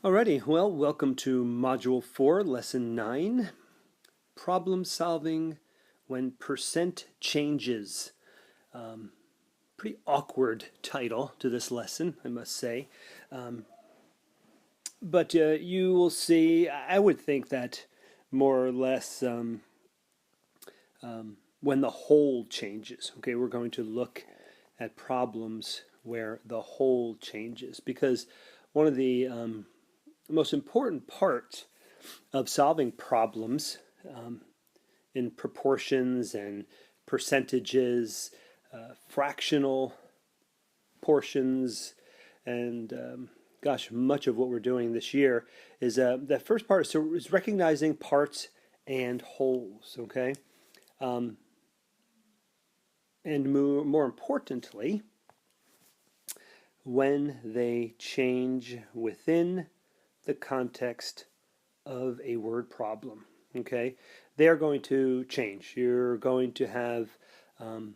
Alrighty, well, welcome to Module 4, Lesson 9, Problem Solving when Percent Changes. Pretty awkward title to this lesson, I must say. But you will see, I would think that more or less when the whole changes. Okay, we're going to look at problems where the whole changes because one of the most important parts of solving problems in proportions and percentages, fractional portions, and gosh, much of what we're doing this year is that first part is recognizing parts and wholes, okay? And more importantly, when they change within the context of a word problem, okay? They are going to change. You're going to have, in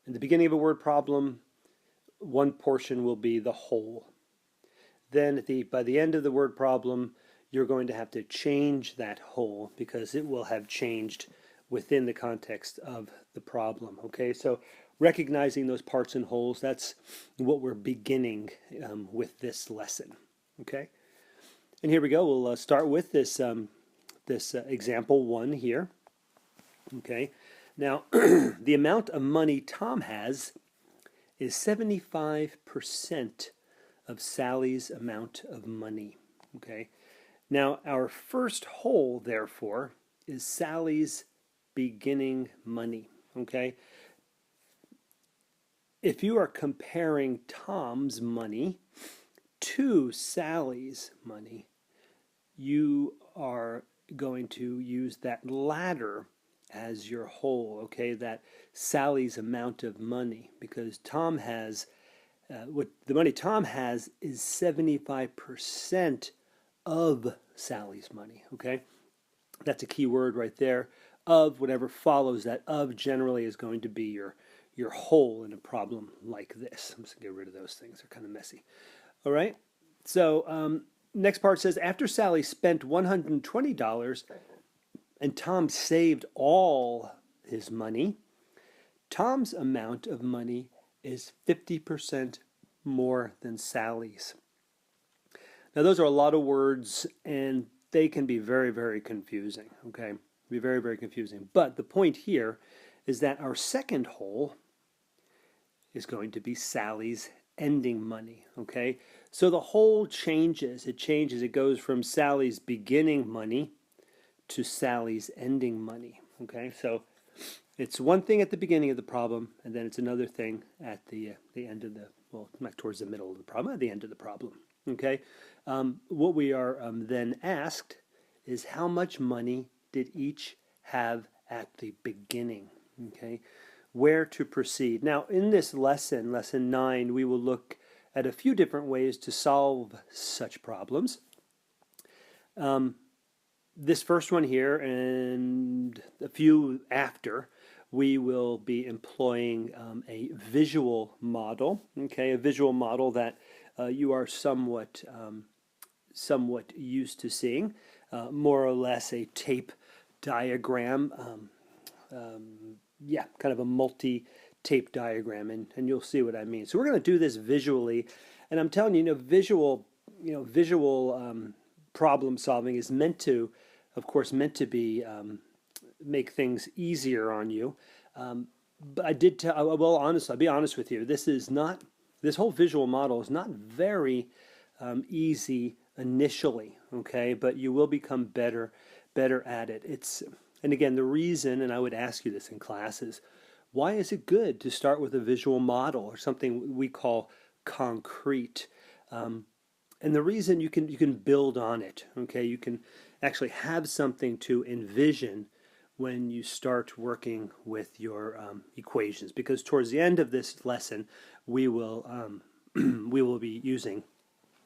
the beginning of a word problem, one portion will be the whole. Then by the end of the word problem, you're going to have to change that whole because it will have changed within the context of the problem. Okay, so recognizing those parts and wholes, that's what we're beginning with this lesson. Okay, and here we go. We'll start with this example 1 here. Okay, now the amount of money Tom has is 75% of Sally's amount of money. Okay, now our first whole, therefore, is Sally's beginning money. Okay, if you are comparing Tom's money to Sally's money, you are going to use that latter as your whole, okay, that Sally's amount of money, because Tom has, what the money Tom has is 75% of Sally's money, okay? That's a key word right there. Of, whatever follows that of generally is going to be your whole in a problem like this. I'm just going to get rid of those things. They're kind of messy. All right? So next part says, after Sally spent $120 and Tom saved all his money, Tom's amount of money is 50% more than Sally's. Now, those are a lot of words, and they can be very, very confusing, okay? Be very, very confusing. But the point here is that our second whole is going to be Sally's ending money, okay? So the whole changes. It changes. It goes from Sally's beginning money to Sally's ending money, okay? So it's one thing at the beginning of the problem, and then it's another thing at the end of the, well, not towards the middle of the problem, at the end of the problem, okay? What we are then asked is how much money did each have at the beginning, okay? Where to proceed. Now, in this lesson, lesson 9, we will look at a few different ways to solve such problems. This first one here and a few after, we will be employing a visual model, okay? A visual model that you are somewhat used to seeing, more or less a tape diagram, kind of a multi-tape diagram, and you'll see what I mean. So we're going to do this visually, and I'm telling you, visual problem solving is meant to, of course, be make things easier on you. But I'll be honest with you. This whole visual model is not very easy initially, okay? But you will become better at it. And again, the reason, and I would ask you this in class, is why is it good to start with a visual model or something we call concrete? And the reason you can build on it, okay? You can actually have something to envision when you start working with your equations, because towards the end of this lesson, we will be using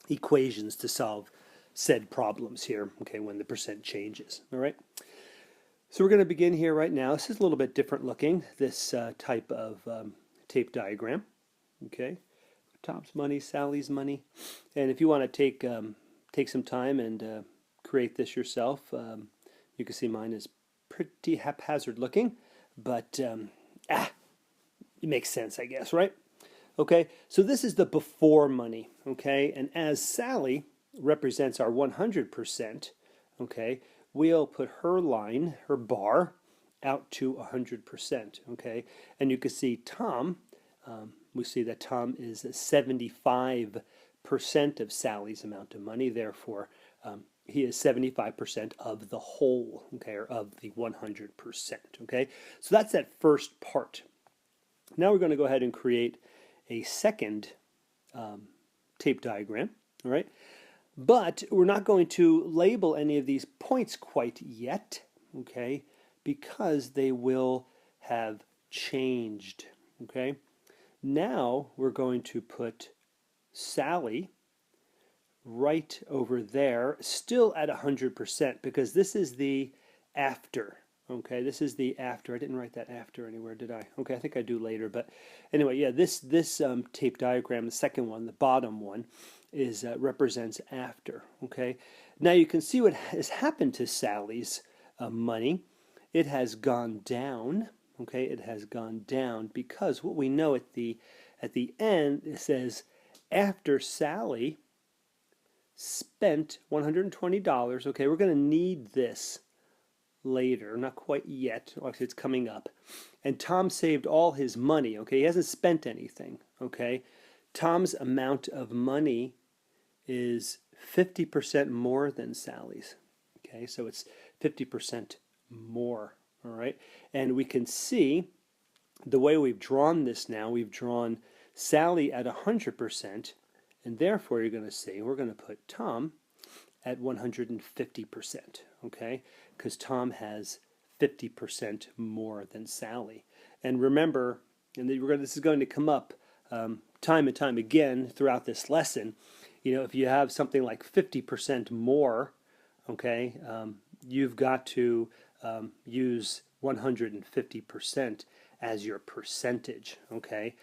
equations to solve said problems here, okay, when the percent changes, all right? So we're going to begin here right now. This is a little bit different looking, this type of tape diagram, okay? Tom's money, Sally's money. And if you want to take take some time and create this yourself. You can see mine is pretty haphazard looking, but it makes sense, I guess, right? Okay, so this is the before money, okay? And as Sally represents our 100%, okay, we'll put her line, her bar, out to 100%, okay? And you can see Tom, we see that Tom is 75% of Sally's amount of money, therefore he is 75% of the whole, okay, or of the 100%, okay? So that's that first part. Now we're going to go ahead and create a second tape diagram, all right? But we're not going to label any of these points quite yet, okay, because they will have changed, okay? Now we're going to put Sally right over there, still at 100%, because this is the after. Okay, this is the after. I didn't write that after anywhere, did I? Okay, I think I do later. But anyway, yeah, this tape diagram, the second one, the bottom one, is represents after. Okay, now you can see what has happened to Sally's money. It has gone down. Okay, it has gone down because what we know at the end it says after Sally spent $120. Okay, we're going to need this later, not quite yet. Actually, it's coming up. And Tom saved all his money. Okay, he hasn't spent anything. Okay, Tom's amount of money is 50% more than Sally's. Okay, so it's 50% more. All right, and we can see the way we've drawn this now. We've drawn Sally at 100%, and therefore you're going to see we're going to put Tom at 150%. Okay, because Tom has 50% more than Sally. And remember, and this is going to come up time and time again throughout this lesson. You know, if you have something like 50% more, okay, you've got to use 150% as your percentage, okay,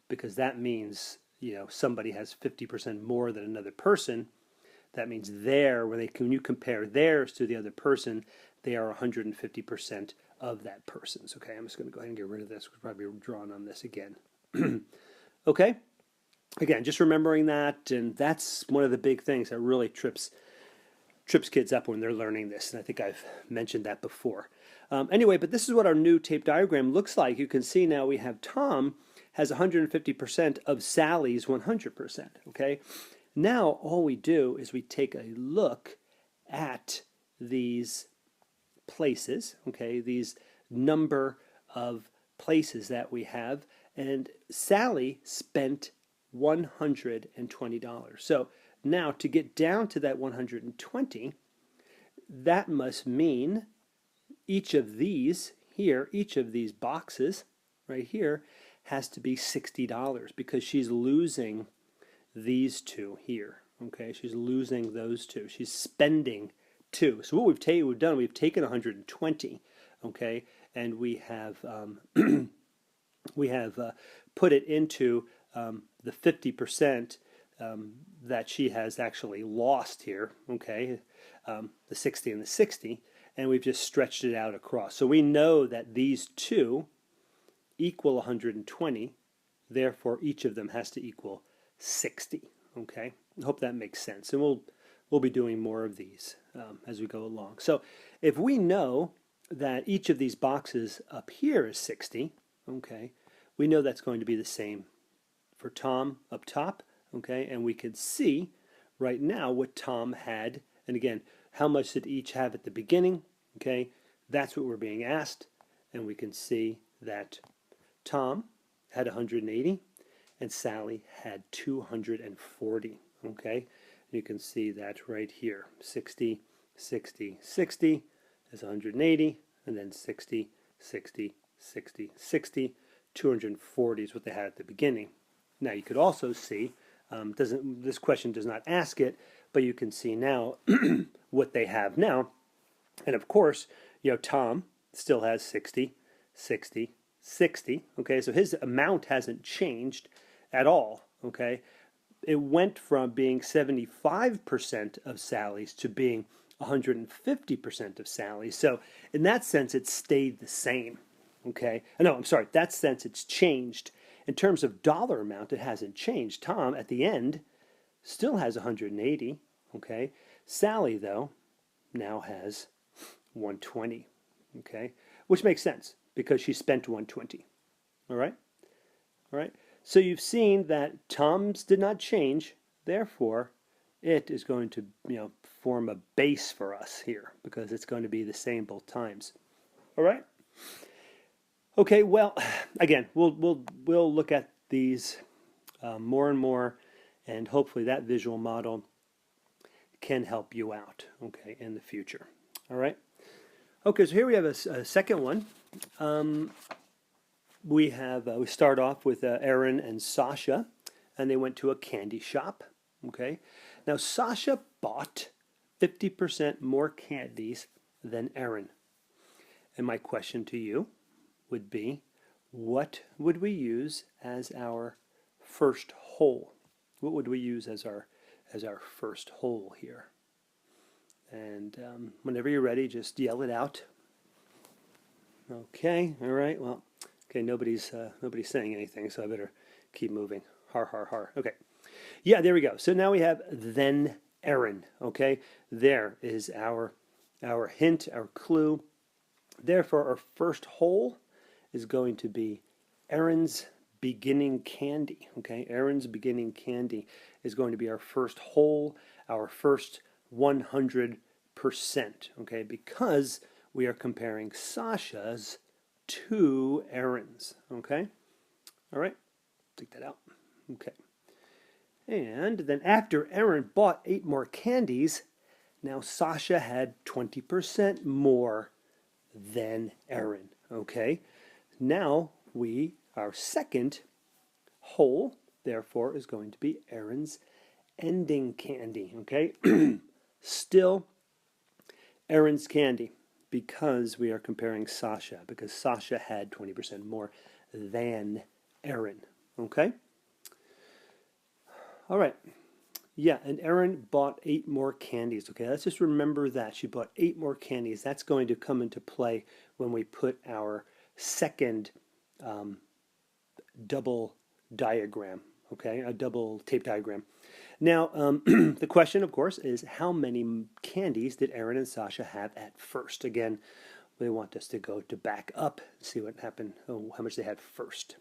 because that means, you know, somebody has 50% more than another person. That means when you compare theirs to the other person, they are 150% of that person's. Okay, I'm just going to go ahead and get rid of this. We're probably drawing on this again. Okay, again, just remembering that, and that's one of the big things that really trips kids up when they're learning this, and I think I've mentioned that before. Anyway, but this is what our new tape diagram looks like. You can see now we have Tom has 150% of Sally's 100%. Okay. Now all we do is we take a look at these places, okay, these number of places that we have, and Sally spent $120. So now to get down to that 120, that must mean each of these here, each of these boxes right here has to be $60 because she's losing these two here. Okay, she's losing those two. She's spending two. So what we've done, we've taken 120, okay, and we have put it into the 50% that she has actually lost here. Okay, the 60 and the 60, and we've just stretched it out across. So we know that these two equal 120. Therefore, each of them has to equal 60. Okay, I hope that makes sense, and we'll be doing more of these as we go along. So if we know that each of these boxes up here is 60, okay, we know that's going to be the same for Tom up top, okay, and we can see right now what Tom had, and again, how much did each have at the beginning, okay, that's what we're being asked, and we can see that Tom had 180 and Sally had 240, okay? You can see that right here, 60, 60, 60 is 180, and then 60, 60, 60, 60, 240 is what they had at the beginning. Now you could also see, this question does not ask it, but you can see now what they have now. And of course, you know, Tom still has 60, 60, 60, okay? So his amount hasn't changed at all, okay? it went from being 75% of Sally's to being 150% of Sally's. So in that sense, it stayed the same. Okay. No, I'm sorry. That sense, it's changed. In terms of dollar amount, it hasn't changed. Tom, at the end, still has 180. Okay. Sally, though, now has 120. Okay. Which makes sense because she spent 120. All right. All right. So you've seen that Tom's did not change. Therefore, it is going to, form a base for us here because it's going to be the same both times. All right. Okay. Well, again, we'll look at these more and more, and hopefully that visual model can help you out. Okay, in the future. All right. Okay. So here we have a second one. We start off with Aaron and Sasha, and they went to a candy shop. Okay. Now Sasha bought 50% more candies than Aaron. And my question to you would be, what would we use as our first whole? What would we use as our first whole here? And whenever you're ready, just yell it out. Okay. All right. Well. Okay. Nobody's saying anything, so I better keep moving. Har har har. Okay. Yeah, there we go. So now we have then Aaron. Okay, there is our hint, our clue. Therefore, our first whole is going to be Aaron's beginning candy. Okay, Aaron's beginning candy is going to be our first whole, our first 100%. Okay, because we are comparing Sasha's to Aaron's. Okay, all right, take that out. Okay. And then after Aaron bought 8 more candies, now Sasha had 20% more than Aaron. Okay. Now our second whole, therefore, is going to be Aaron's ending candy. Okay. Still Aaron's candy because we are comparing Sasha, because Sasha had 20% more than Aaron. Okay. All right. Yeah, and Aaron bought 8 more candies. Okay, let's just remember that. She bought 8 more candies. That's going to come into play when we put our second double diagram, okay, a double tape diagram. Now, the question, of course, is how many candies did Aaron and Sasha have at first? Again, they want us to go to back up and see what happened, how much they had first.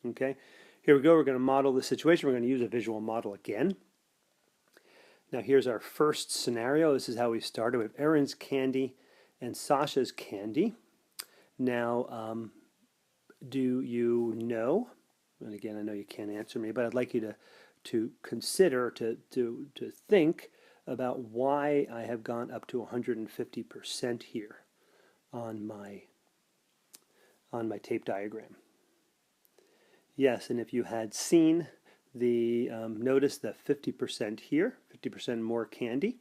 Okay. Here we go. We're going to model the situation. We're going to use a visual model again. Now here's our first scenario. This is how we started with Aaron's candy and Sasha's candy. Now, do you know, and again, I know you can't answer me, but I'd like you to consider, to think about why I have gone up to 150% here on my tape diagram. Yes, and if you had seen the, notice the 50% here, 50% more candy,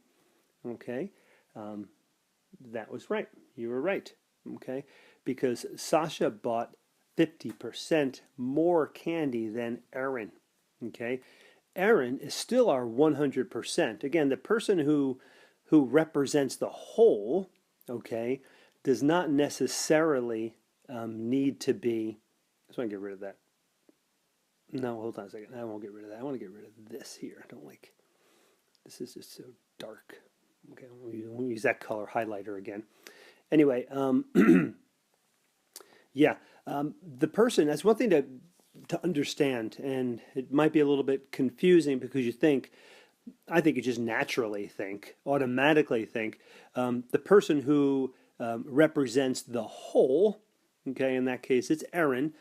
okay, that was right. You were right, okay, because Sasha bought 50% more candy than Aaron, okay. Aaron is still our 100%. Again, the person who represents the whole, okay, does not necessarily need to be, I just want to get rid of that. No, hold on a second. I won't get rid of that. I want to get rid of this here. I don't like, this is just so dark. Okay, we'll use that color highlighter again. Anyway, yeah, the person, that's one thing to understand, and it might be a little bit confusing because I think you just naturally think, automatically think, the person who represents the whole, okay, in that case, it's Aaron.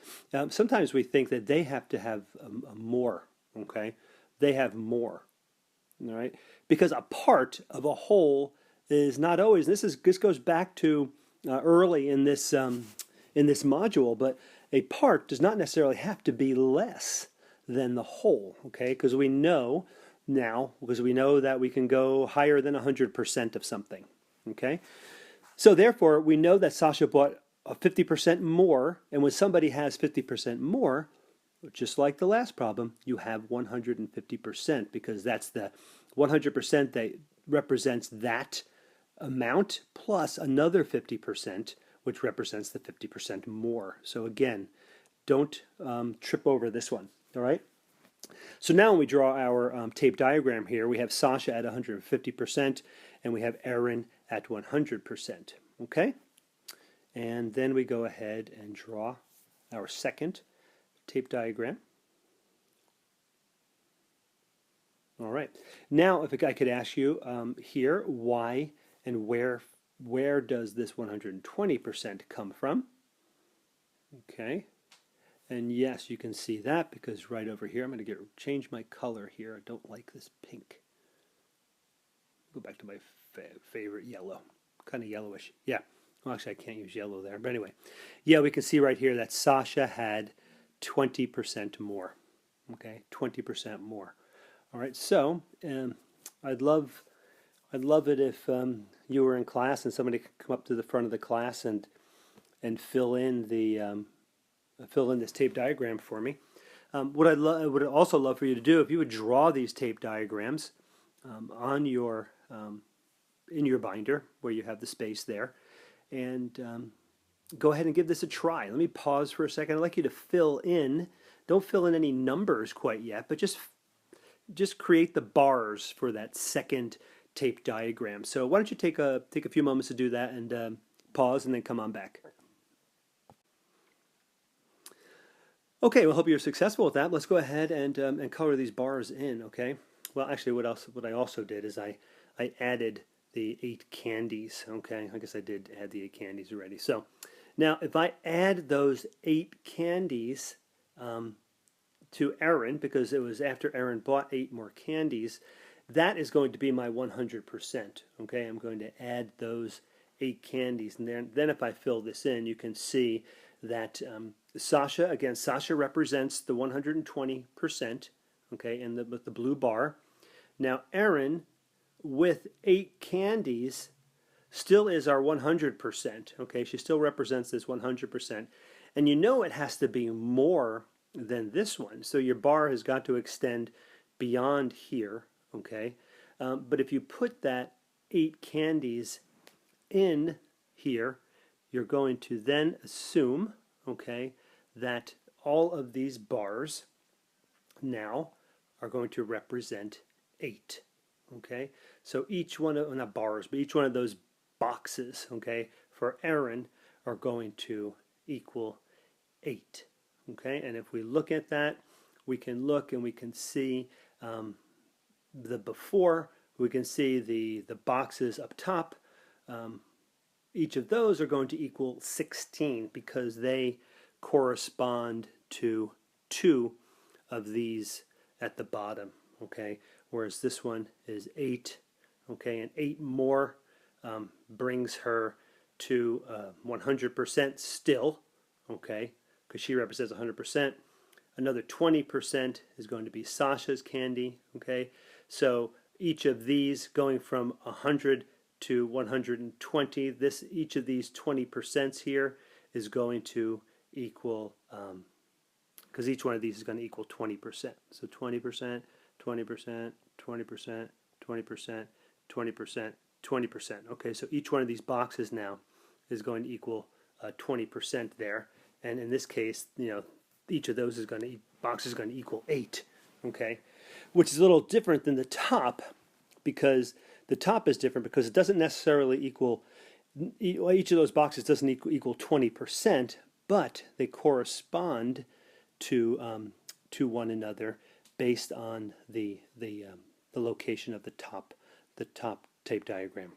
Sometimes we think that they have to have more, okay? They have more, all right? Because a part of a whole is not always, this goes back to early in this module, but a part does not necessarily have to be less than the whole, okay? Because we know now, that we can go higher than 100% of something, okay? So therefore, we know that Sasha bought 50% more, and when somebody has 50% more, just like the last problem, you have 150% because that's the 100% that represents that amount plus another 50%, which represents the 50% more. So again, don't trip over this one, all right? So now when we draw our tape diagram here, we have Sasha at 150% and we have Erin at 100%, okay? And then we go ahead and draw our second tape diagram. All right. Now, if I could ask you here, why and where does this 120% come from? Okay. And yes, you can see that because right over here, I'm going to change my color here. I don't like this pink. Go back to my favorite yellow, kind of yellowish. Yeah. Well, actually, I can't use yellow there. But anyway, yeah, we can see right here that Sasha had 20% more. Okay, 20% more. All right, so I'd love it if you were in class and somebody could come up to the front of the class and fill in this tape diagram for me. What I would also love for you to do, if you would draw these tape diagrams on your in your binder where you have the space there, and go ahead and give this a try. Let me pause for a second. I'd like you to fill in. Don't fill in any numbers quite yet, but just create the bars for that second tape diagram. So why don't you take a few moments to do that and pause and then come on back. Okay, well, hope you're successful with that. Let's go ahead and color these bars in, okay? Well, actually, what I also did is I added the 8 candies, okay? I guess I did add the 8 candies already. So now if I add those 8 candies to Erin, because it was after Erin bought 8 more candies, that is going to be my 100%, okay? I'm going to add those 8 candies, and then if I fill this in, you can see that Sasha represents the 120%, okay, and with the blue bar. Now Erin, with 8 candies, still is our 100%, okay? She still represents this 100%. And you know it has to be more than this one. So your bar has got to extend beyond here, okay? But if you put that 8 candies in here, you're going to then assume, okay, that all of these bars now are going to represent 8, okay? So each one of, not bars, but each one of those boxes, okay, for Erin are going to equal 8, okay? And if we look at that, we can look and we can see the before, we can see the boxes up top. Each of those are going to equal 16 because they correspond to 2 of these at the bottom, okay? Whereas this one is 8, okay? And 8 more brings her to 100% still, okay? Because she represents 100%. Another 20% is going to be Sasha's candy, okay? So each of these going from 100 to 120, each of these 20% here is going to equal, because each one of these is going to equal 20%. So 20%, 20%, 20%, 20%, 20%, 20%. Okay, so each one of these boxes now is going to equal 20% there. And in this case, you know, each of those boxes is going to equal 8. Okay, which is a little different than the top, because the top is different because it doesn't necessarily equal, each of those boxes doesn't equal 20%, but they correspond to one another based on the location of the top tape diagram.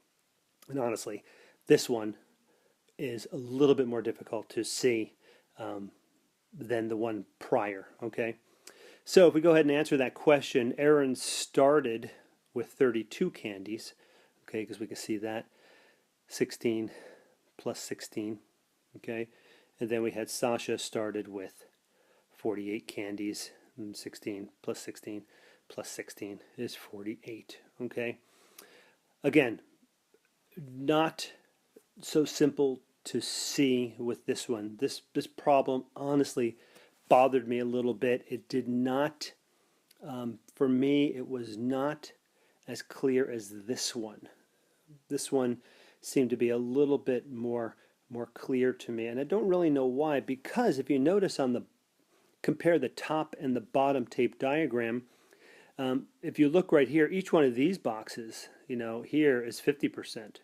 And honestly, this one is a little bit more difficult to see than the one prior, okay? So if we go ahead and answer that question, Erin started with 32 candies, okay, because we can see that, 16 plus 16, okay? And then we had Sasha started with 48 candies, and 16 plus 16 plus 16 is 48, okay? Again, not so simple to see with this one. This problem honestly bothered me a little bit. It did not, for me, it was not as clear as this one. This one seemed to be a little bit more clear to me, and I don't really know why, because if you notice on the compare the top and the bottom tape diagram, if you look right here, each one of these boxes, here is 50%,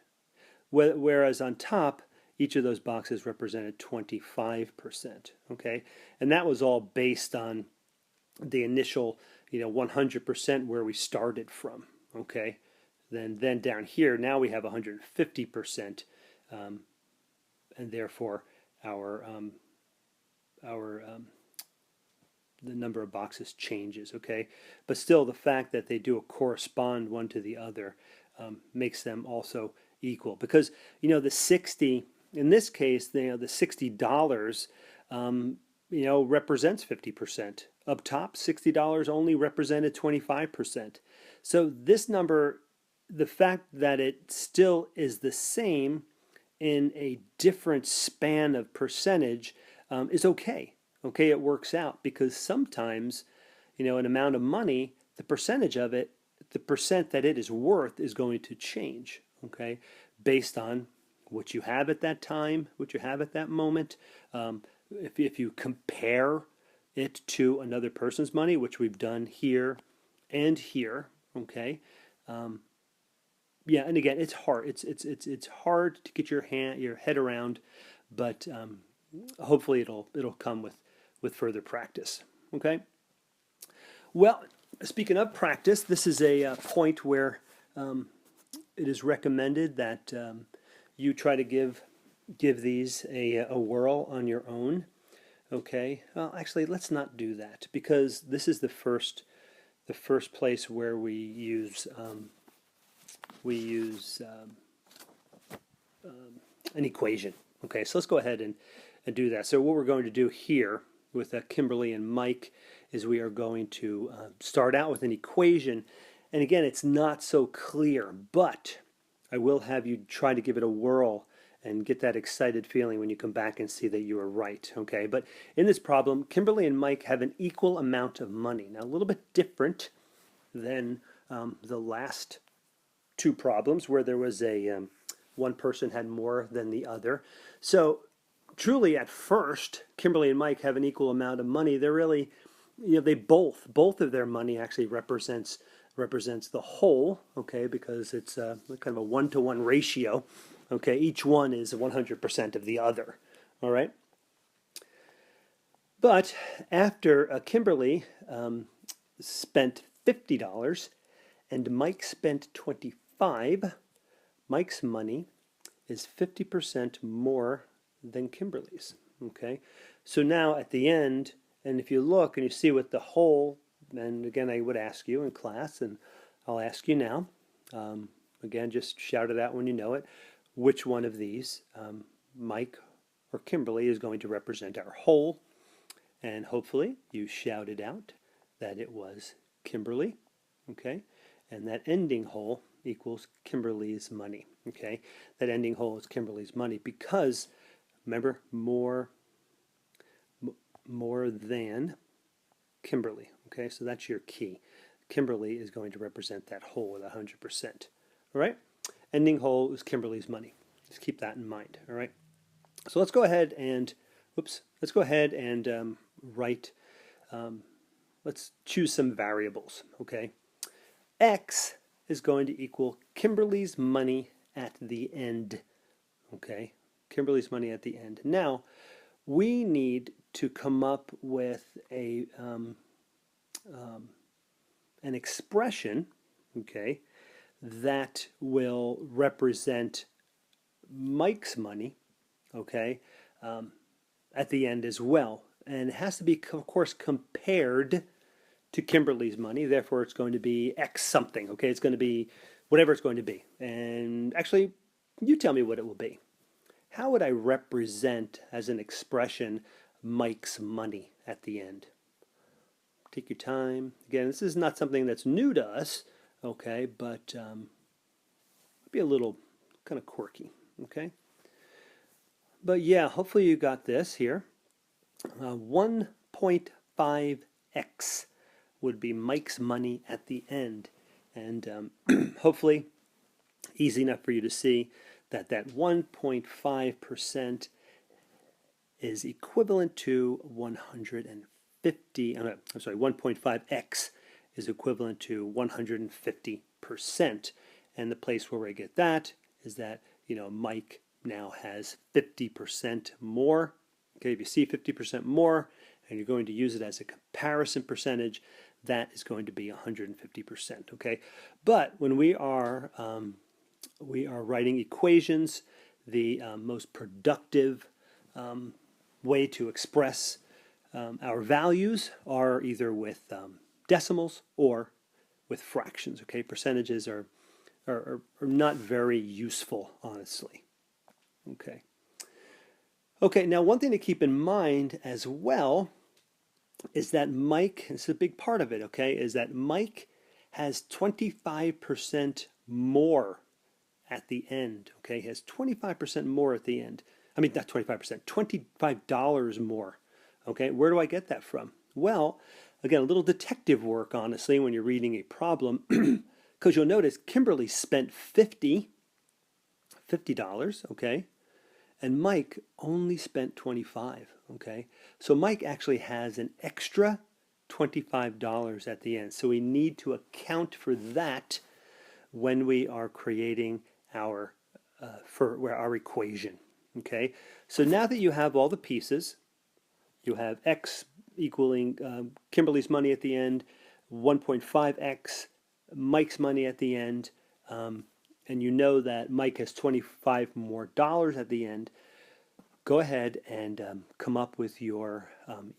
whereas on top, each of those boxes represented 25%, okay? And that was all based on the initial, 100% where we started from, okay? Then down here, now we have 150%, and therefore the number of boxes changes, okay? But still, the fact that they do correspond one to the other makes them also equal. Because, the 60, in this case, the $60, represents 50%. Up top, $60 only represented 25%. So this number, the fact that it still is the same in a different span of percentage is okay. Okay, it works out, because sometimes, an amount of money, the percentage of it, the percent that it is worth is going to change, okay, based on what you have at that time, what you have at that moment. If you compare it to another person's money, which we've done here and here, okay. Yeah, and again, it's hard. It's hard to get your head around, but hopefully it'll come with further practice. Okay. Well, speaking of practice, this is a point where it is recommended that you try to give these a whirl on your own. Okay. Well, actually, let's not do that, because this is the first place where we use an equation. Okay. So let's go ahead and do that. So what we're going to do here with Kimberly and Mike is we are going to start out with an equation. And again, it's not so clear, but I will have you try to give it a whirl and get that excited feeling when you come back and see that you were right, okay? But in this problem, Kimberly and Mike have an equal amount of money. Now, a little bit different than the last two problems where there was one person had more than the other. So truly, at first, Kimberly and Mike have an equal amount of money. They're really, they both of their money actually represents the whole, okay, because it's kind of a 1-to-1 ratio, okay. Each one is 100% of the other, all right. But after Kimberly spent $50 and Mike spent $25, Mike's money is 50% more than Kimberly's, okay? So now at the end, and if you look and you see what the whole, and again I would ask you in class, and I'll ask you now, again just shout it out when you know it, which one of these, Mike or Kimberly, is going to represent our whole, and hopefully you shouted out that it was Kimberly, okay? And that ending whole equals Kimberly's money, okay? That ending whole is Kimberly's money because, remember, more than Kimberly, okay? So that's your key. Kimberly is going to represent that whole with 100%, all right? Ending whole is Kimberly's money. Just keep that in mind, all right? So let's go ahead and, write, let's choose some variables, okay? X is going to equal Kimberly's money at the end, okay? Kimberly's money at the end. Now, we need to come up with an expression, okay, that will represent Mike's money, okay, at the end as well. And it has to be, of course, compared to Kimberly's money. Therefore, it's going to be X something, okay? It's going to be whatever it's going to be. And actually, you tell me what it will be. How would I represent as an expression Mike's money at the end? Take your time. Again, this is not something that's new to us, okay, but be a little kind of quirky, okay? But yeah, hopefully you got this here. 1 1.5x would be Mike's money at the end. And hopefully easy enough for you to see that that 1.5% is equivalent to 150, I'm sorry, 1.5x is equivalent to 150%. And the place where I get that is that, Mike now has 50% more. Okay, if you see 50% more and you're going to use it as a comparison percentage, that is going to be 150%. Okay, but when we are writing equations, the most productive way to express our values are either with decimals or with fractions. Okay, percentages are not very useful, honestly. Okay, now one thing to keep in mind as well is that Mike, this is a big part of it, okay, is that Mike has 25% more at the end, okay? He has 25% more at the end. I mean, not 25%, $25 more, okay? Where do I get that from? Well, again, a little detective work, honestly, when you're reading a problem, because you'll notice Kimberly spent $50, okay? And Mike only spent $25, okay? So Mike actually has an extra $25 at the end. So we need to account for that when we are creating our equation, okay? So now that you have all the pieces, you have X equaling Kimberly's money at the end, 1.5X, Mike's money at the end, and you know that Mike has $25 more at the end, go ahead and come up with your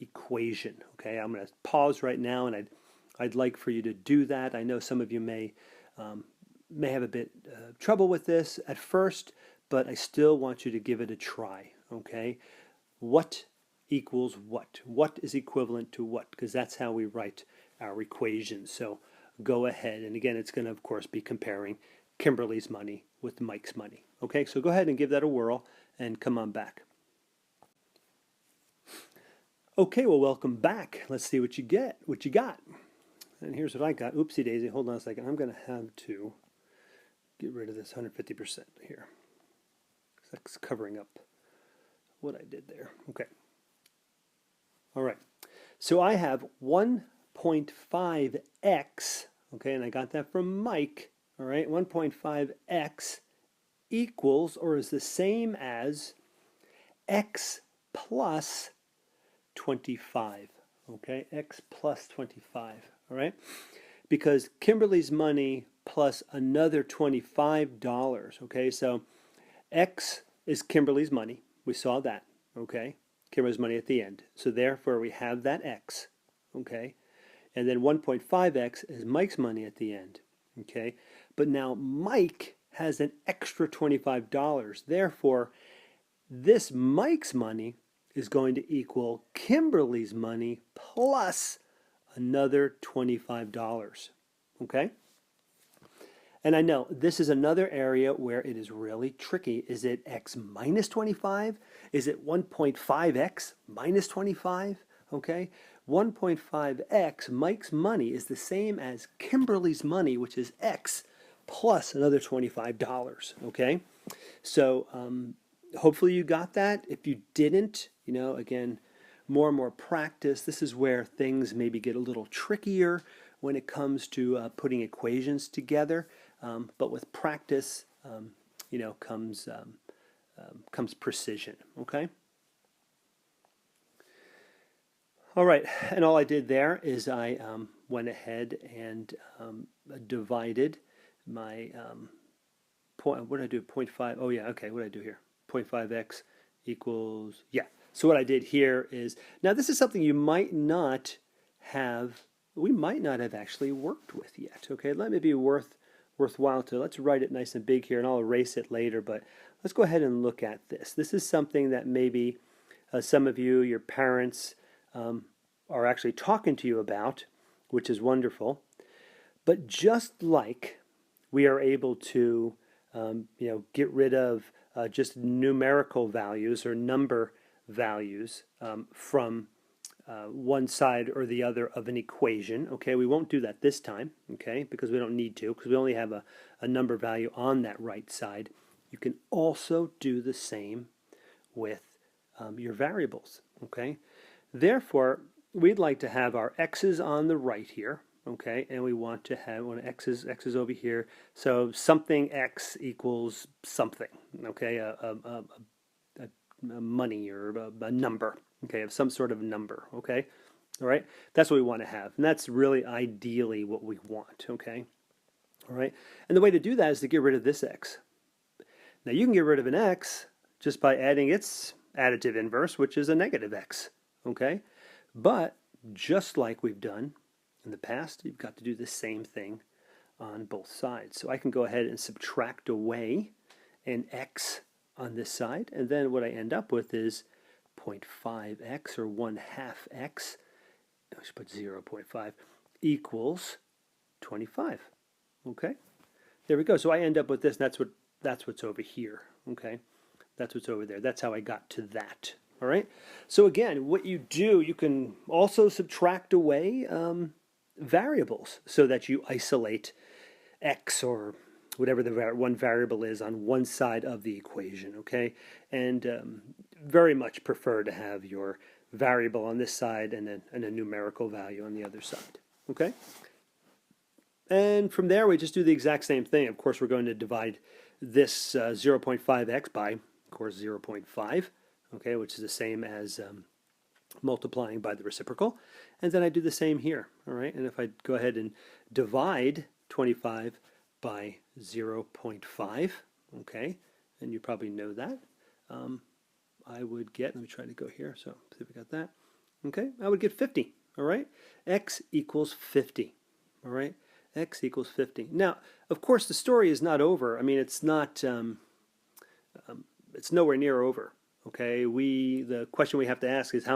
equation. Okay, I'm going to pause right now, and I'd like for you to do that. I know some of you may have a bit trouble with this at first, but I still want you to give it a try. Okay, what equals what? What is equivalent to what? Because that's how we write our equations. So go ahead, and again, it's going to, of course, be comparing Kimberly's money with Mike's money. Okay, so go ahead and give that a whirl and come on back. Okay, well, welcome back. Let's see what you got. And here's what I got. Oopsie daisy, hold on a second. I'm going to have to get rid of this 150% here. That's covering up what I did there. Okay. All right. So I have 1.5x, okay, and I got that from Mike. All right, 1.5x equals or is the same as x plus 25, okay, x plus 25, all right, because Kimberly's money plus another $25, okay, so x is Kimberly's money, we saw that, okay, Kimberly's money at the end, so therefore we have that x, okay, and then 1.5x is Mike's money at the end, okay, but now Mike has an extra $25, therefore this Mike's money is going to equal Kimberly's money plus another $25, okay? And I know this is another area where it is really tricky. Is it x minus 25? Is it 1.5x minus 25? Okay, 1.5x, Mike's money, is the same as Kimberly's money, which is x plus another $25, okay? So hopefully you got that. If you didn't, again, more and more practice. This is where things maybe get a little trickier when it comes to putting equations together. But with practice, comes precision. Okay. All right, and all I did there is I went ahead and divided my point. What did I do? 0.5. Oh yeah. Okay. What did I do here? 0.5x equals, yeah. So what I did here is, now this is something you might not have, we might not have actually worked with yet, okay? Let me be worthwhile to, let's write it nice and big here, and I'll erase it later, but let's go ahead and look at this. This is something that maybe some of you, your parents, are actually talking to you about, which is wonderful. But just like we are able to, get rid of just numerical values or number values from one side or the other of an equation. Okay, we won't do that this time, okay, because we don't need to, because we only have a number value on that right side. You can also do the same with your variables, okay? Therefore, we'd like to have our x's on the right here, okay, and we want to have when x is over here, so something x equals something, okay, a money or a number, okay, of some sort of number, okay, all right, that's what we want to have, and that's really ideally what we want, okay, all right, and the way to do that is to get rid of this x. Now you can get rid of an x just by adding its additive inverse, which is a negative x, okay, but just like we've done in the past, you've got to do the same thing on both sides. So I can go ahead and subtract away an x on this side, and then what I end up with is 0.5x or 1/2 x, I should put 0.5, equals 25. Okay, there we go. So I end up with this, and that's what's over here. Okay, that's what's over there. That's how I got to that. All right. So again, what you do, you can also subtract away variables so that you isolate x or whatever the one variable is on one side of the equation, okay? And very much prefer to have your variable on this side and a numerical value on the other side, okay? And from there, we just do the exact same thing. Of course, we're going to divide this 0.5x by, of course, 0.5, okay, which is the same as multiplying by the reciprocal. And then I do the same here, all right? And if I go ahead and divide 25 by 0.5, okay, and you probably know that, I would get, let me try to go here, so see if we got that, okay, I would get 50, all right? X equals 50, all right? X equals 50. Now, of course, the story is not over. I mean, it's not, it's nowhere near over, okay? The question we have to ask is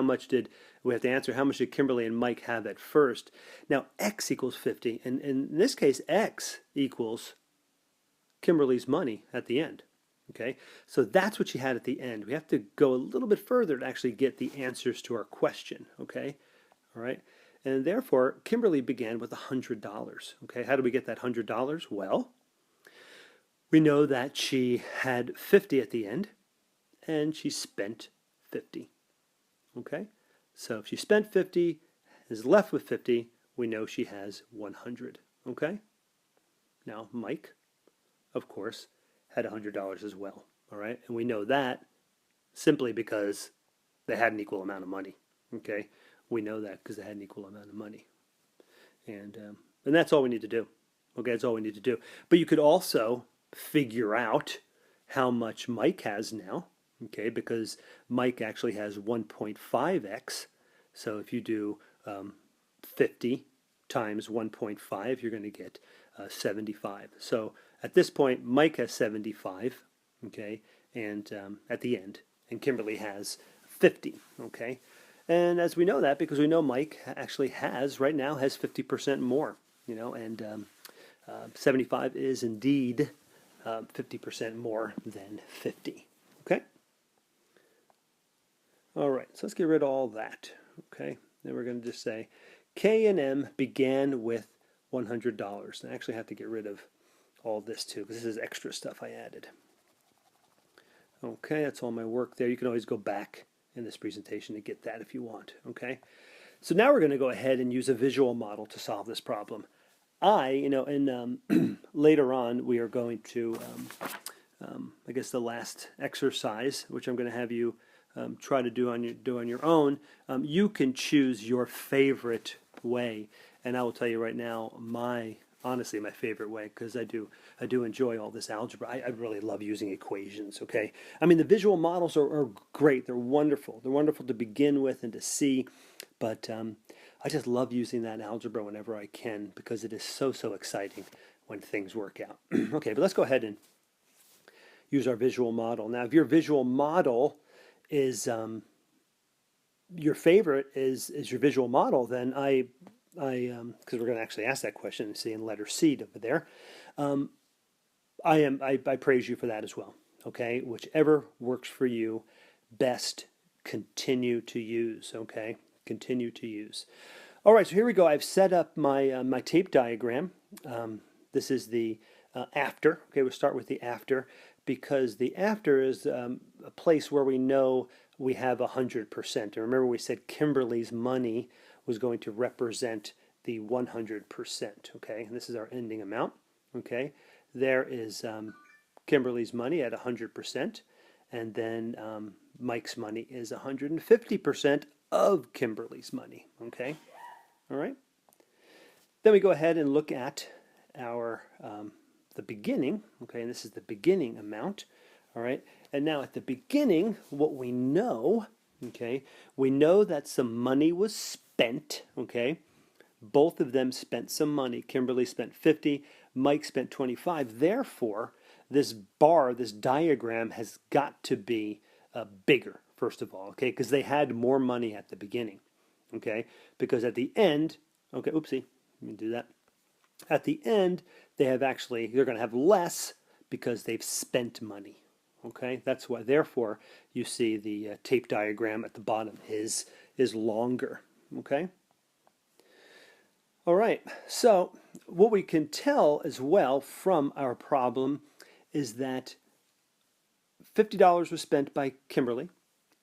we have to answer how much did Kimberly and Mike have at first? Now, X equals 50, and in this case, X equals Kimberly's money at the end, okay? So that's what she had at the end. We have to go a little bit further to actually get the answers to our question, okay? All right? And therefore, Kimberly began with $100, okay? How do we get that $100? Well, we know that she had 50 at the end, and she spent 50, okay? So if she spent 50, is left with 50, we know she has 100, okay? Now, Mike, of course, had $100 as well, all right? And we know that simply because they had an equal amount of money, okay? We know that because they had an equal amount of money. And that's all we need to do, okay? That's all we need to do. But you could also figure out how much Mike has now, okay? Because Mike actually has 1.5x. So if you do 50 times 1.5, you're going to get 75. So at this point, Mike has 75, okay, and at the end, and Kimberly has 50, okay. And as we know that, because we know Mike actually right now has 50% more, you know, and 75 is indeed 50% more than 50, okay. All right, so let's get rid of all that, okay. Then we're going to just say K&M began with $100. I actually have to get rid of all this too, because this is extra stuff I added. Okay, that's all my work there. You can always go back in this presentation to get that if you want, okay? So now we're going to go ahead and use a visual model to solve this problem. Later on, we are going to, I guess the last exercise, which I'm going to have you try to do on your own. You can choose your favorite way, and I will tell you right now, honestly my favorite way, because I do enjoy all this algebra. I really love using equations, okay? I mean, the visual models are great. They're wonderful. They're wonderful to begin with and to see, but I just love using that algebra whenever I can, because it is so exciting when things work out. Okay, but let's go ahead and use our visual model. Now, if your visual model is your favorite is your visual model, then because we're going to actually ask that question, see in letter C over there, I praise you for that as well. Okay, whichever works for you best, continue to use. Okay, continue to use. All right, so here we go. I've set up my my tape diagram. This is the after. Okay, we'll start with the after because the after is a place where we know we have 100%. And remember, we said Kimberly's money was going to represent the 100%. Okay, and this is our ending amount. Okay, there is Kimberly's money at 100%, and then Mike's money is 150% of Kimberly's money. Okay, all right. Then we go ahead and look at our the beginning. Okay, and this is the beginning amount. All right, and now at the beginning, what we know. Okay, we know that some money was spent. Okay, both of them spent some money. Kimberly spent 50. Mike spent 25. Therefore, this bar, this diagram has got to be bigger, first of all, okay, because they had more money at the beginning, okay, because at the end, okay, oopsie, let me do that. At the end, they're going to have less because they've spent money, okay. That's why, therefore, you see the tape diagram at the bottom is longer, okay. All right, so what we can tell as well from our problem is that $50 was spent by Kimberly.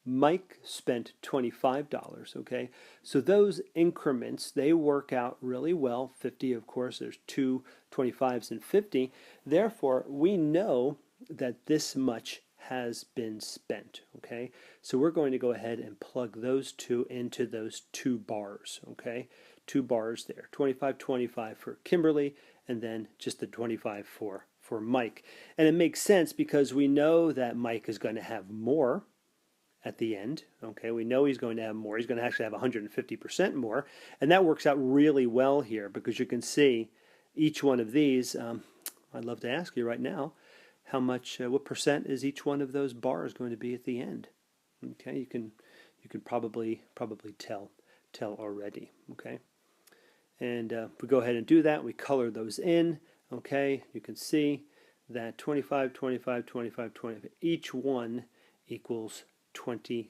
Mike spent $25, okay? So those increments, they work out really well. 50, of course, there's two 25s and 50. Therefore, we know that this much has been spent, okay? So we're going to go ahead and plug those two into those two bars, okay? Two bars there, 25, 25 for Kimberly, and then just the 25 for Mike. And it makes sense because we know that Mike is going to have more at the end. Okay, we know he's going to have more. He's going to actually have 150% more. And that works out really well here because you can see each one of these. I'd love to ask you right now, how much, what percent is each one of those bars going to be at the end? Okay, you can probably tell already. Okay. And if we go ahead and do that, we color those in, okay, you can see that 25, 25, 25, 25, each one equals $25,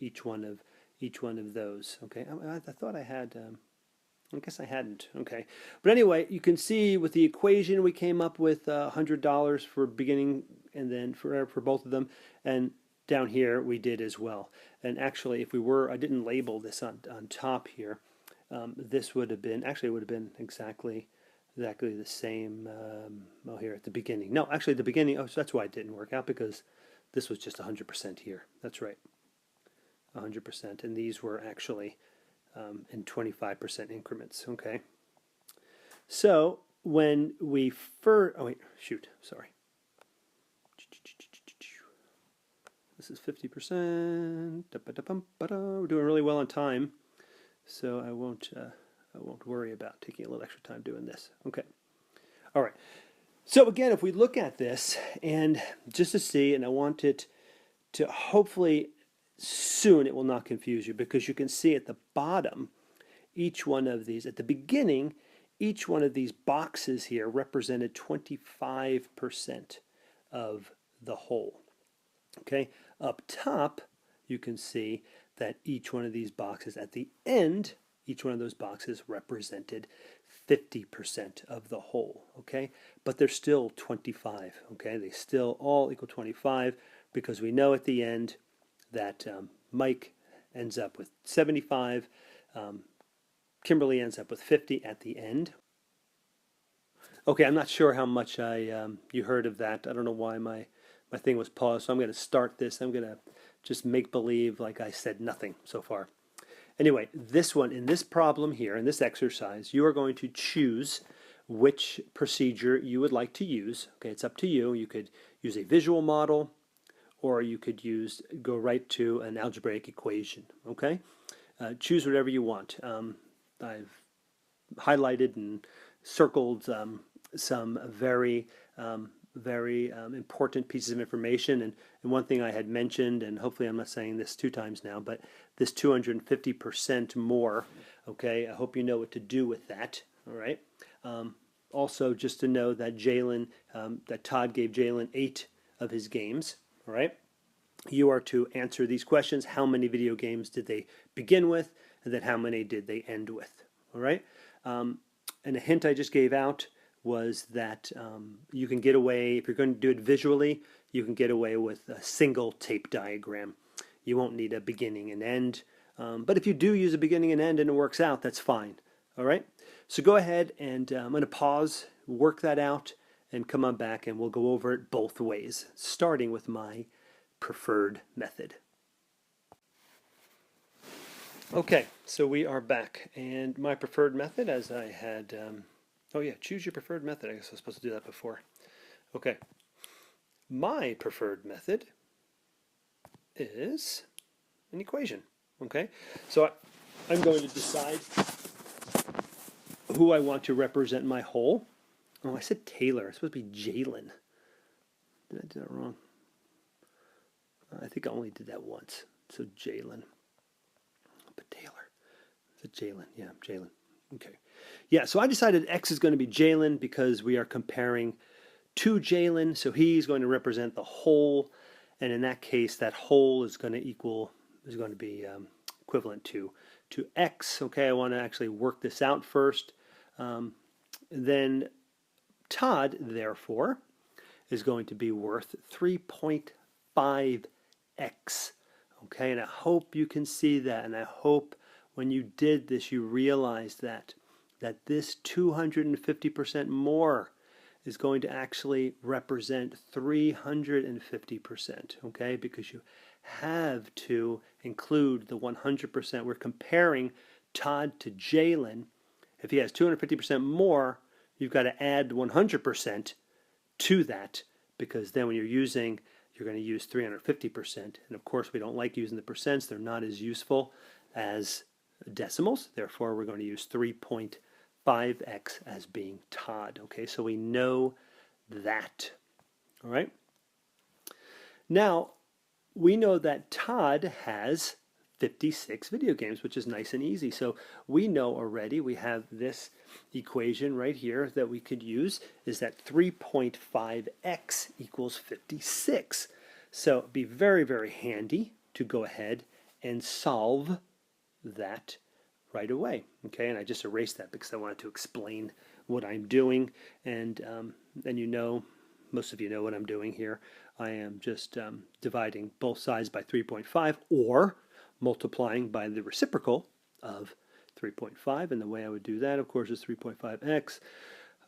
each one of those, okay. I thought I had, I guess I hadn't, okay. But anyway, you can see with the equation we came up with $100 for beginning and then for both of them, and down here we did as well. And actually, if we were, I didn't label this on top here. This would have been, actually it would have been exactly the same, well, here at the beginning. No, actually at the beginning, oh, so that's why it didn't work out, because this was just 100% here. That's right, 100%. And these were actually in 25% increments, okay? So when we first, oh wait, shoot, sorry. This is 50%. We're doing really well on time. So I won't worry about taking a little extra time doing this. Okay. All right. So again, if we look at this and just to see, and I want it to hopefully soon it will not confuse you because you can see at the bottom, each one of these, at the beginning, each one of these boxes here represented 25% of the whole. Okay. Up top, you can see that each one of these boxes at the end, each one of those boxes represented 50% of the whole, okay? But they're still 25, okay? They still all equal 25 because we know at the end that Mike ends up with 75, Kimberly ends up with 50 at the end. Okay, I'm not sure how much you heard of that. I don't know why my thing was paused, so I'm going to start this. I'm going to just make believe like I said nothing so far. Anyway, this one, in this problem here, in this exercise, you are going to choose which procedure you would like to use. Okay, it's up to you. You could use a visual model, or you could go right to an algebraic equation. Okay, choose whatever you want. I've highlighted and circled some very important pieces of information, and one thing I had mentioned, and hopefully I'm not saying this 2 times now, but this 250% more, okay, I hope you know what to do with that, all right? Also, just to know that that Todd gave Jalen 8 of his games, all right? you are to answer these questions. How many video games did they begin with? And then how many did they end with? All right. And a hint I just gave out was that you can get away, if you're going to do it visually, you can get away with a single tape diagram. You won't need a beginning and end. But if you do use a beginning and end and it works out, that's fine. All right. So go ahead and I'm going to pause, work that out, and come on back and we'll go over it both ways, starting with my preferred method. Okay, so we are back, and my preferred method, as I had, oh yeah, choose your preferred method. I guess I was supposed to do that before. Okay, my preferred method is an equation. Okay, so I'm going to decide who I want to represent my whole. Oh, I said Taylor. It's supposed to be Jalen. Did I do that wrong? I think I only did that once. So Jalen. But Taylor. Is it Jalen? Yeah, Jalen. Okay. Yeah, so I decided X is going to be Jalen because we are comparing to Jalen. So he's going to represent the whole. And in that case, that whole is going to be equivalent to X. Okay, I want to actually work this out first. Then Todd, therefore, is going to be worth 3.5x. Okay, and I hope you can see that, and I hope when you did this you realized that this 250% more is going to actually represent 350%, okay, because you have to include the 100%. We're comparing Todd to Jalen. If he has 250% more, you've got to add 100% to that, because then when you're going to use 350%. And of course, we don't like using the percents. They're not as useful as decimals. Therefore, we're going to use 3.5x as being Todd. Okay, so we know that. All right. Now, we know that Todd has 56 video games, which is nice and easy. So we know already, we have this equation right here that we could use, is that 3.5x equals 56. So it'd be very, very handy to go ahead and solve that right away. Okay, and I just erased that because I wanted to explain what I'm doing. And most of you know what I'm doing here. I am just dividing both sides by 3.5 or multiplying by the reciprocal of 3.5. And the way I would do that, of course, is 3.5x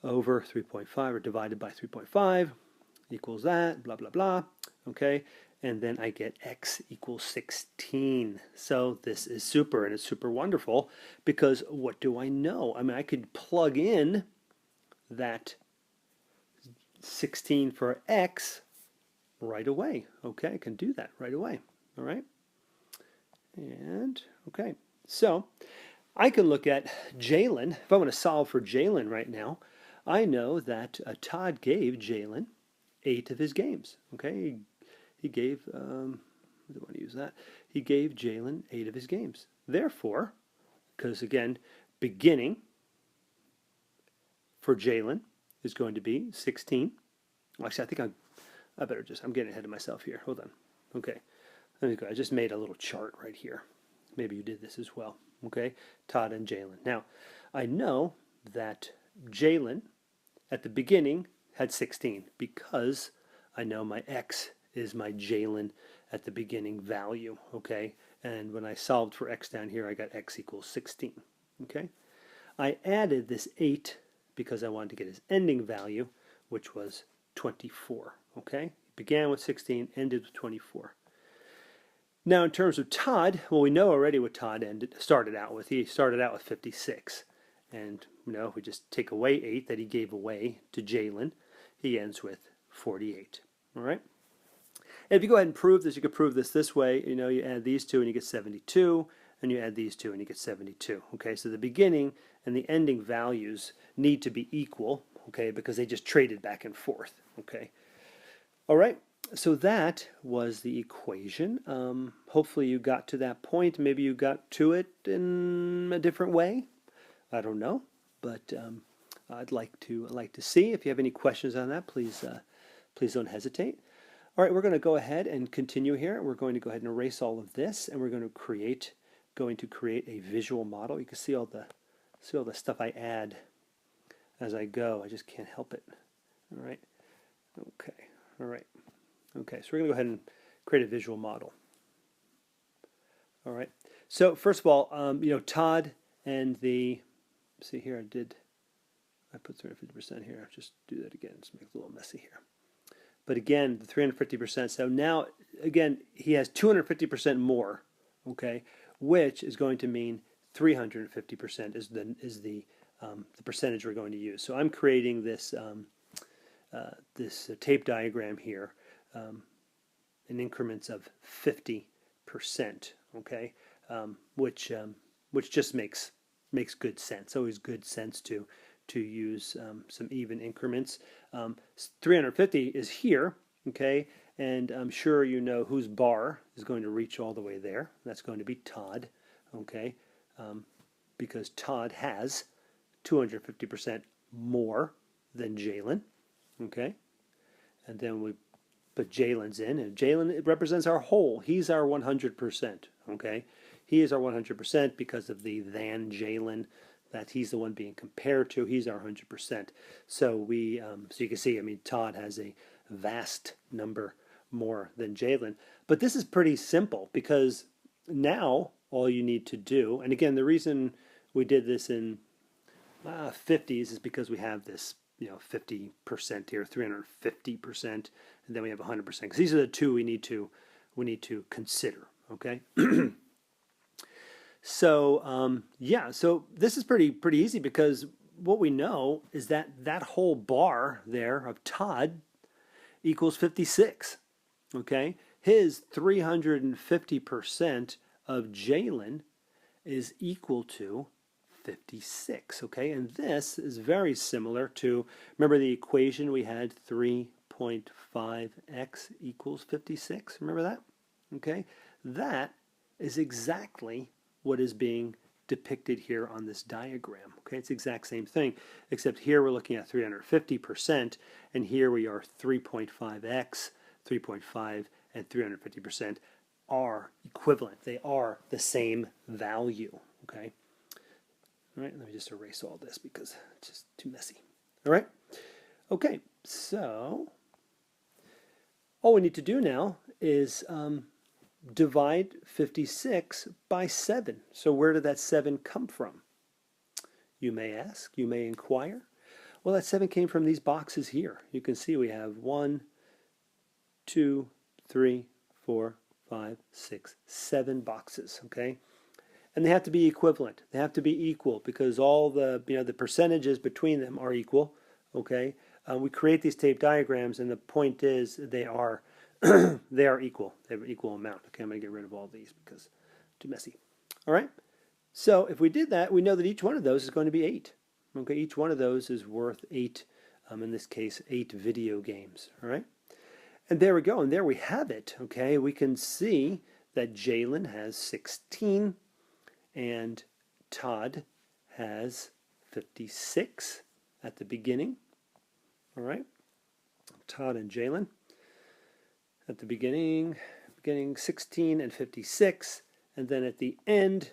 over 3.5 or divided by 3.5 equals that, blah, blah, blah. Okay, and then I get x equals 16. So this is super, and it's super wonderful because what do I know? I mean, I could plug in that 16 for x right away. Okay, I can do that right away. All right. And, okay, so I can look at Jalen. If I want to solve for Jalen right now, I know that Todd gave Jalen 8 of his games. Okay, he gave, I don't want to use that. He gave Jalen 8 of his games. Therefore, because again, beginning for Jalen is going to be 16. Well, actually, I think I'm getting ahead of myself here. Hold on. Okay. Let me go. I just made a little chart right here. Maybe you did this as well. Okay, Todd and Jalen. Now, I know that Jalen at the beginning had 16 because I know my x is my Jalen at the beginning value. Okay, and when I solved for x down here, I got x equals 16. Okay, I added this 8 because I wanted to get his ending value, which was 24. Okay, began with 16, ended with 24. Now, in terms of Todd, well, we know already what Todd started out with. He started out with 56. And, if we just take away 8 that he gave away to Jalen, he ends with 48. All right? And if you go ahead and prove this, you could prove this way. You add these two and you get 72, and you add these two and you get 72. Okay, so the beginning and the ending values need to be equal, okay, because they just traded back and forth. Okay? All right? So that was the equation. Hopefully you got to that point. Maybe you got to it in a different way. I don't know, but I'd like to see. If you have any questions on that, please don't hesitate. All right, we're going to go ahead and continue here. We're going to go ahead and erase all of this, and we're going to create a visual model. You can see all the stuff I add as I go. I just can't help it. All right. Okay. All right. Okay. So we're going to go ahead and create a visual model. All right. So first of all, Todd and the, see here, I put 350% here. I'll just do that again. Just make it a little messy here. But again, the 350%. So now, again, he has 250% more, okay, which is going to mean 350% is the percentage we're going to use. So I'm creating this tape diagram here in increments of 50%, okay, which just makes good sense. Always good sense to use some even increments. 350 is here, okay, and I'm sure you know whose bar is going to reach all the way there. That's going to be Todd, okay, because Todd has 250% more than Jalen, okay, and then we put Jalen's in, and Jalen represents our whole. He's our 100%, okay. He is our 100% because of the than Jalen, that he's the one being compared to. He's our 100%. So we, so you can see, I mean, Todd has a vast number more than Jalen. But this is pretty simple because now all you need to do, and again, the reason we did this in 50s is because we have this, 50% here, 350%, and then we have 100%. Because these are the two we need to consider. Okay. So yeah, so this is pretty easy because what we know is that whole bar there of Todd equals 56. Okay, his 350% of Jalen is equal to 56. Okay, and this is very similar to, remember the equation we had, 3.5x equals 56. Remember that? Okay, that is exactly what is being depicted here on this diagram. Okay, it's the exact same thing, except here we're looking at 350%, and here we are 3.5x, 3.5, and 350% are equivalent. They are the same value. Okay. All right, let me just erase all this because it's just too messy. All right. Okay, so all we need to do now is divide 56 by 7. So where did that 7 come from? You may ask, you may inquire. Well, that 7 came from these boxes here. You can see we have 1, 2, 3, 4, 5, 6, 7 boxes, okay? And they have to be equivalent. They have to be equal because all the, the percentages between them are equal, okay? We create these tape diagrams, and the point is they are they are equal. They have an equal amount. Okay, I'm going to get rid of all these because too messy. All right. So if we did that, we know that each one of those is going to be 8. Okay, each one of those is worth 8. In this case, 8 video games. All right. And there we go. And there we have it. Okay, we can see that Jalen has 16, and Todd has 56 at the beginning. All right. Todd and Jalen. At the beginning 16 and 56, and then at the end,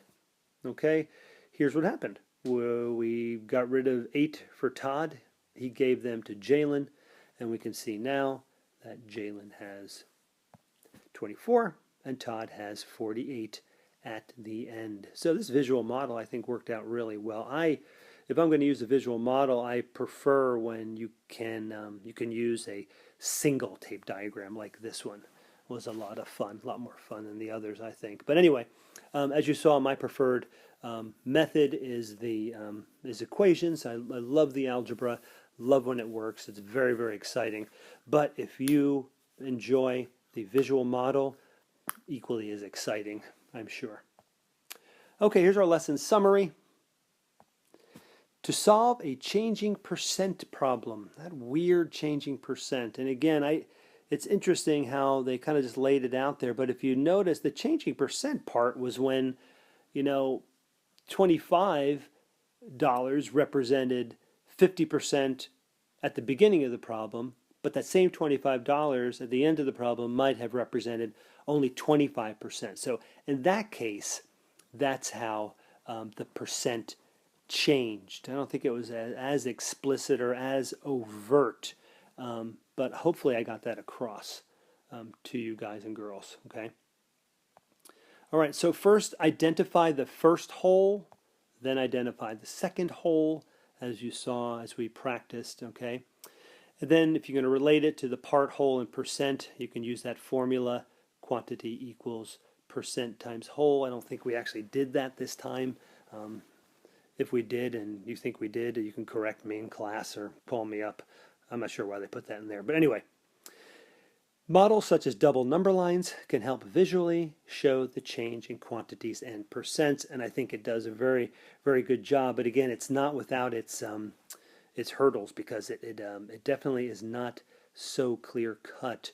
okay, here's what happened. We got rid of 8 for Todd. He gave them to Jalen, and we can see now that Jalen has 24 and Todd has 48 at the end. So this visual model, I think, worked out really well. If I'm going to use a visual model, I prefer when you can use a single tape diagram like this one. It was a lot of fun, a lot more fun than the others, I think. But anyway, as you saw, my preferred method is equations. I love the algebra, love when it works. It's very, very exciting. But if you enjoy the visual model, equally as exciting, I'm sure. Okay, here's our lesson summary. To solve a changing percent problem, that weird changing percent. And again, it's interesting how they kind of just laid it out there. But if you notice, the changing percent part was when, $25 represented 50% at the beginning of the problem, but that same $25 at the end of the problem might have represented only 25%. So in that case, that's how the percent changed. I don't think it was as explicit or as overt, but hopefully I got that across to you guys and girls, okay? All right, so first identify the first whole, then identify the second whole, as you saw as we practiced, okay? And then if you're going to relate it to the part, whole, and percent, you can use that formula, quantity equals percent times whole. I don't think we actually did that this time. If we did and you think we did, you can correct me in class or call me up. I'm not sure why they put that in there. But anyway, models such as double number lines can help visually show the change in quantities and percents, and I think it does a very, very good job. But again, it's not without its hurdles, because it definitely is not so clear cut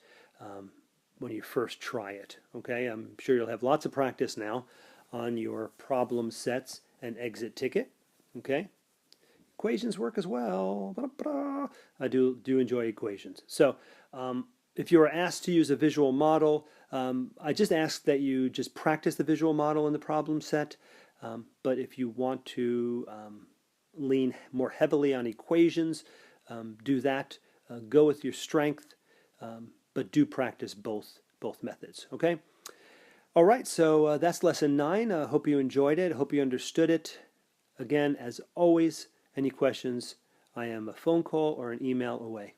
when you first try it. Okay, I'm sure you'll have lots of practice now on your problem sets and exit ticket. Okay, equations work as well. I do enjoy equations. So if you are asked to use a visual model, I just ask that you just practice the visual model in the problem set. But if you want to lean more heavily on equations, do that. Go with your strength, but do practice both methods. Okay. All right, so that's lesson 9. I hope you enjoyed it. I hope you understood it. Again, as always, any questions, I am a phone call or an email away.